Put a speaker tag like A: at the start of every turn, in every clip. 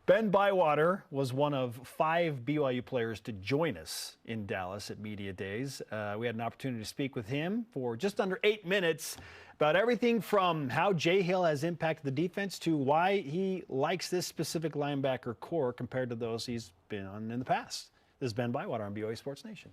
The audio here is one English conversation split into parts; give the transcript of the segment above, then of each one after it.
A: Ben Bywater was one of 5 BYU players to join us in Dallas at Media Days. We had an opportunity to speak with him for just under 8 minutes about everything from how Jay Hill has impacted the defense to why he likes this specific linebacker core compared to those he's been on in the past. This is Ben Bywater on BYU Sports Nation.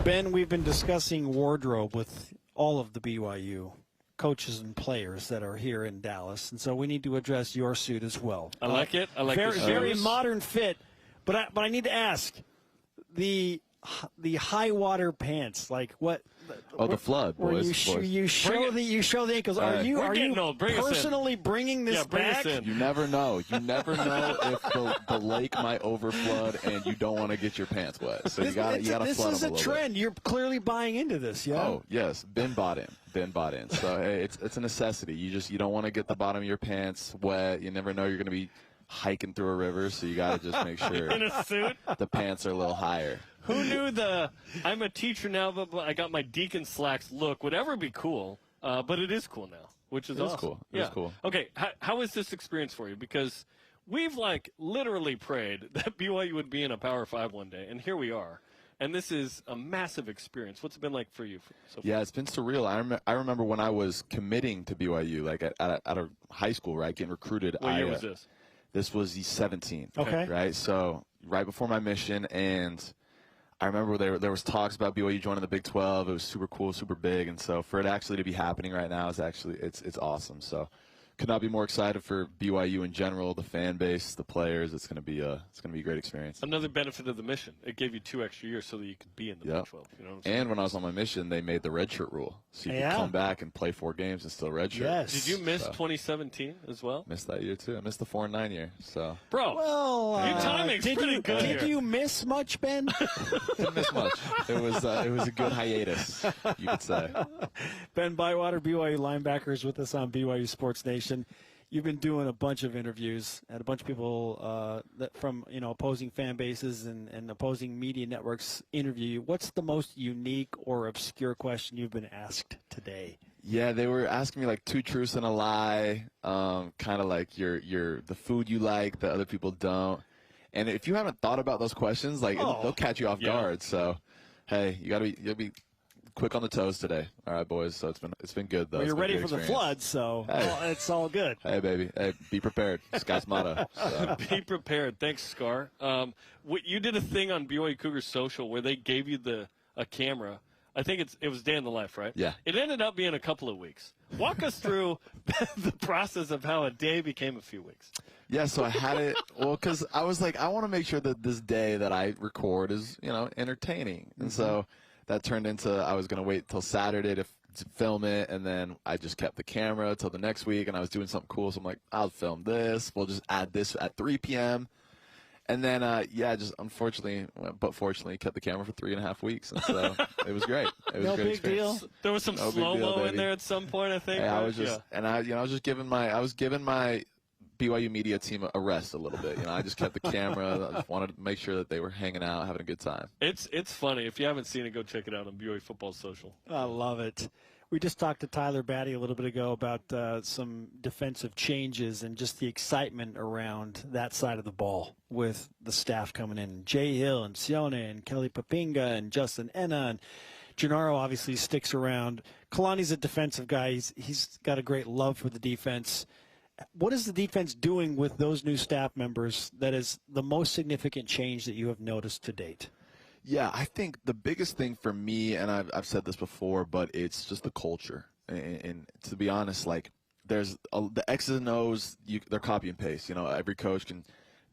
B: Ben, we've been discussing wardrobe with all of the BYU coaches and players that are here in Dallas, and so we need to address your suit as well.
C: I like it. I like
B: very,
C: the
B: very modern fit. But I need to ask the high water pants, like what?
D: Oh, the flood, boys.
B: You show the ankles. Are you personally bringing this back?
D: You never know. You never know if the lake might overflood and you don't want to get your pants wet. So you got to flood them a little bit. This is a trend.
B: You're clearly buying into this, yeah?
D: Oh yes, Ben bought in. So hey, it's a necessity. You don't want to get the bottom of your pants wet. You never know you're going to be hiking through a river, so you got to just make sure
C: in a suit
D: the pants are a little higher.
C: Who knew I'm a teacher now, but I got my deacon slacks look would ever be cool, but it is cool now, which is awesome.
D: Cool.
C: Yeah.
D: It is cool.
C: Okay, how is this experience for you? Because we've literally prayed that BYU would be in a Power 5 one day, and here we are. And this is a massive experience. What's it been like for you so far?
D: Yeah, it's been surreal. I remember when I was committing to BYU, like at a high school, right, getting recruited.
C: What year was this?
D: This was the 17th.
B: Okay.
D: Right, so right before my mission, and I remember there was talks about BYU joining the Big 12. It was super cool, super big, and so for it actually to be happening right now is actually it's awesome. So could not be more excited for BYU in general, the fan base, the players. It's gonna be a great experience.
C: Another benefit of the mission. It gave you 2 extra years so that you could be in the Big 12. You know what I'm saying?
D: And when I was on my mission, they made the redshirt rule, so you could come back and play 4 games and still redshirt.
B: Yes.
C: Did you miss 2017 as well?
D: Missed that year too. I missed the 4 and 9 year. So.
C: Bro, your timing's pretty good here.
B: Did you miss much, Ben?
D: Didn't miss much. It was a good hiatus, you could say.
B: Ben Bywater, BYU linebacker, is with us on BYU Sports Nation. You've been doing a bunch of interviews, had a bunch of people that from opposing fan bases and opposing media networks interview you. What's the most unique or obscure question you've been asked today?
D: Yeah, they were asking me like 2 truths and a lie, kind of like the food you like that other people don't. And if you haven't thought about those questions, they'll catch you off guard. So, hey, you'll be quick on the toes today. All right, boys. So it's been good though.
B: Well, you're ready for the flood, so it's all good.
D: Hey, baby. Hey, be prepared. Scott's motto. So.
C: Be prepared. Thanks, Scar. You did a thing on BYU Cougars Social where they gave you a camera. I think it was Day in the Life, right?
D: Yeah.
C: It ended up being a couple of weeks. Walk us through the process of how a day became a few weeks.
D: Yeah, so I had it, because I was like, I want to make sure that this day that I record is, entertaining. And so that turned into I was going to wait till Saturday to film it, and then I just kept the camera till the next week, and I was doing something cool, so I'm like, I'll film this. We'll just add this at 3 p.m. And then, just unfortunately, but fortunately, kept the camera for 3.5 weeks, and so it was great. It was
B: no
D: a great
B: big
D: experience.
B: deal.
C: There was some slow-mo in there at some point, I think.
D: Hey, I was just, and I was just giving my BYU media team a rest a little bit. I just kept the camera. I just wanted to make sure that they were hanging out, having a good time.
C: It's funny. If you haven't seen it, go check it out on BYU Football Social.
B: I love it. We just talked to Tyler Batty a little bit ago about some defensive changes and just the excitement around that side of the ball with the staff coming in. Jay Hill and Sione and Kelly Papinga and Justin Enna and Gennaro obviously sticks around. Kalani's a defensive guy. He's got a great love for the defense. What is the defense doing with those new staff members that is the most significant change that you have noticed to date?
D: Yeah, I think the biggest thing for me, and I've said this before, but it's just the culture. And to be honest, there's the X's and O's, they're copy and paste. Every coach can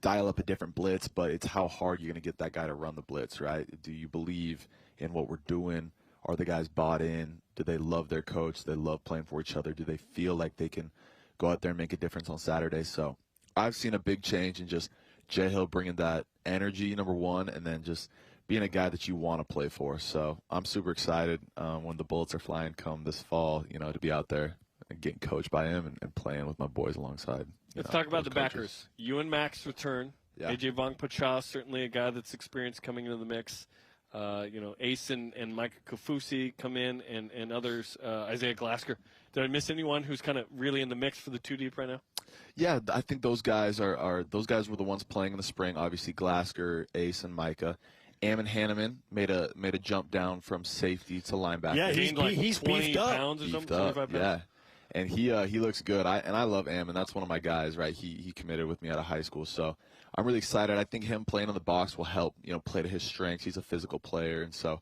D: dial up a different blitz, but it's how hard you're going to get that guy to run the blitz, right? Do you believe in what we're doing? Are the guys bought in? Do they love their coach? Do they love playing for each other? Do they feel like they can go out there and make a difference on Saturday? So I've seen a big change in just Jay Hill bringing that energy, number one, and then just being a guy that you want to play for. So I'm super excited when the bullets are flying come this fall, to be out there and getting coached by him and playing with my boys alongside.
C: Let's talk about the backers. You and Max return. Yeah. AJ Vongpacha, certainly a guy that's experienced coming into the mix. Ace and Micah Kafusi come in and others, Isaiah Glasker. Did I miss anyone who's kind of really in the mix for the 2 deep right now?
D: Yeah, I think those guys those guys were the ones playing in the spring. Obviously, Glasker, Ace, and Micah. Ammon Hanneman made a jump down from safety to linebacker.
B: Yeah,
C: He's
B: 20
C: beefed pounds or something, 25 pounds.
D: Yeah, and he looks good. I love Ammon. That's one of my guys, right? He committed with me out of high school, so I'm really excited. I think him playing on the box will help, play to his strengths. He's a physical player, and so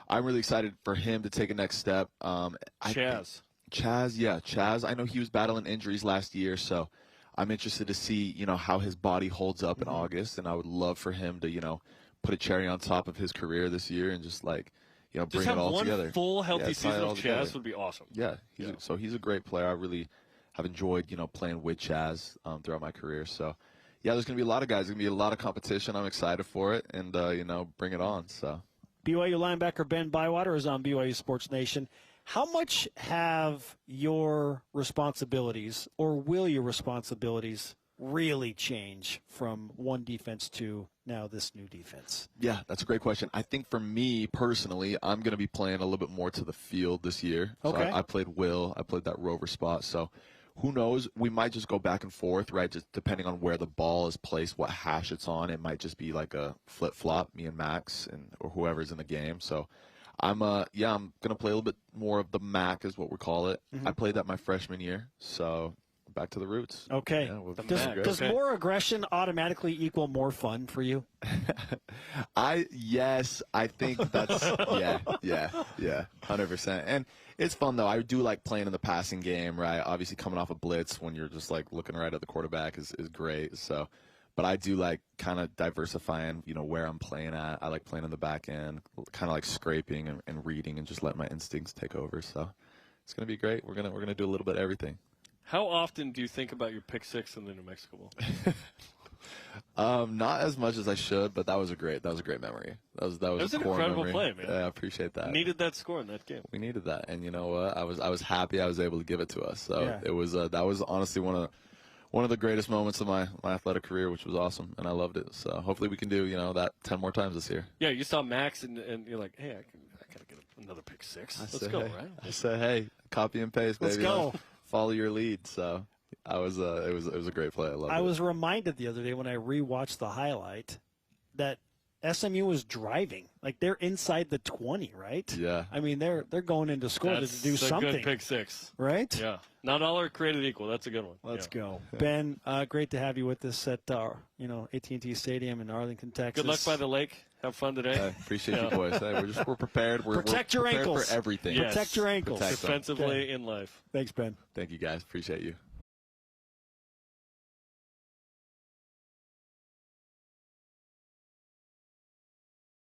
D: I'm really excited for him to take a next step.
C: Chaz.
D: Chaz. I know he was battling injuries last year, so I'm interested to see, how his body holds up in August, and I would love for him to, put a cherry on top of his career this year and just bring it all together.
C: Just have one full healthy season of
D: together.
C: Chaz would be awesome.
D: Yeah, he's a great player. I really have enjoyed, playing with Chaz throughout my career. So, yeah, there's going to be a lot of guys. There's going to be a lot of competition. I'm excited for it, and, bring it on. So,
B: BYU linebacker Ben Bywater is on BYU Sports Nation. How much have your responsibilities, or will your responsibilities, really change from one defense to now this new defense?
D: Yeah, that's a great question. I think for me personally, I'm going to be playing a little bit more to the field this year.
B: Okay.
D: So I played Will. I played that rover spot. So who knows? We might just go back and forth, right? Just depending on where the ball is placed, what hash it's on. It might just be like a flip-flop, me and Max or whoever's in the game. So I'm going to play a little bit more of the MAC is what we call it. I played that my freshman year. So back to the roots.
B: Okay.
D: Yeah,
B: does more aggression automatically equal more fun for you?
D: Yes, I think that's yeah, 100%. And it's fun though. I do like playing in the passing game, right? Obviously coming off a blitz when you're just like looking right at the quarterback is great. So, but I do like kind of diversifying, where I'm playing at. I like playing in the back end, kind of like scraping and reading and just let my instincts take over. So, it's going to be great. We're going to do a little bit of everything.
C: How often do you think about your pick six in the New Mexico Bowl?
D: Not as much as I should, but that was a great memory. That was
C: an
D: core
C: incredible
D: memory.
C: play, man.
D: Yeah, I appreciate that.
C: Needed that score in that game.
D: We needed that, and you know what? I was happy I was able to give it to us. So
B: Yeah.
D: it was that was honestly one of the greatest moments of my athletic career, which was awesome, and I loved it. So hopefully we can do that 10 more times this year.
C: Yeah, you saw Max, and you're like, hey, I gotta get another pick six. Let's go, right?
D: I said, hey, copy and paste, baby.
B: Let's go.
D: Follow your lead. So it was a great play. I loved it.
B: I was reminded the other day when I rewatched the highlight that SMU was driving. Like they're inside the 20, right?
D: Yeah.
B: I mean, they're going into score to do
C: That's a
B: something.
C: good pick six.
B: Right?
C: Yeah. Not all are created equal. That's a good one.
B: Let's go. Ben, great to have you with us at AT&T Stadium in Arlington, Texas.
C: Good luck by the lake. Have fun today.
D: I appreciate you boys. Hey, we're prepared.
B: Protect
D: we're
B: your
D: prepared
B: ankles.
D: for everything.
C: Yes.
B: Protect your ankles.
D: Protect them.
C: Defensively in life.
B: Thanks, Ben.
D: Thank you guys. Appreciate you.